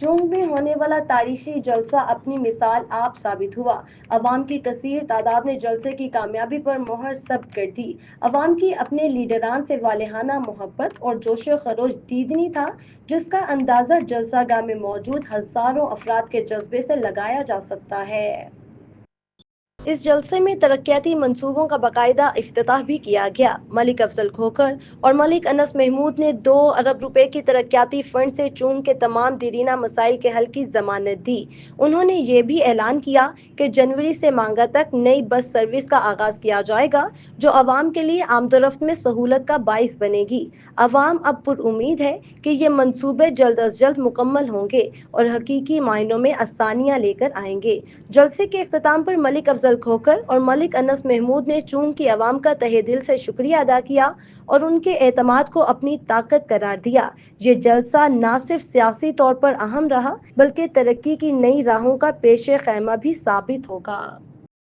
چونگ میں ہونے والا تاریخی جلسہ اپنی مثال آپ ثابت ہوا۔ عوام کی کثیر تعداد نے جلسے کی کامیابی پر مہر ثبت کر دی۔ عوام کی اپنے لیڈران سے والہانہ محبت اور جوش و خروش دیدنی تھا، جس کا اندازہ جلسہ گاہ میں موجود ہزاروں افراد کے جذبے سے لگایا جا سکتا ہے۔ اس جلسے میں ترقیاتی منصوبوں کا باقاعدہ افتتاح بھی کیا گیا۔ ملک افضل کھوکھر اور ملک انس محمود نے 2 ارب روپے کی ترقیاتی فنڈ سے چونگ کے تمام دیرینہ مسائل کے حل کی ضمانت دی۔ انہوں نے یہ بھی اعلان کیا کہ جنوری سے مانگا تک نئی بس سروس کا آغاز کیا جائے گا، جو عوام کے لیے آمد و رفت میں سہولت کا باعث بنے گی۔ عوام اب پر امید ہے کہ یہ منصوبے جلد از جلد مکمل ہوں گے اور حقیقی معنوں میں آسانیاں لے کر آئیں گے۔ جلسے کے اختتام پر ملک افضل کھوکھر اور ملک انس محمود نے چونگ کی عوام کا تہہ دل سے شکریہ ادا کیا اور ان کے اعتماد کو اپنی طاقت قرار دیا۔ یہ جلسہ نہ صرف سیاسی طور پر اہم رہا بلکہ ترقی کی نئی راہوں کا پیش خیمہ بھی ثابت ہوگا۔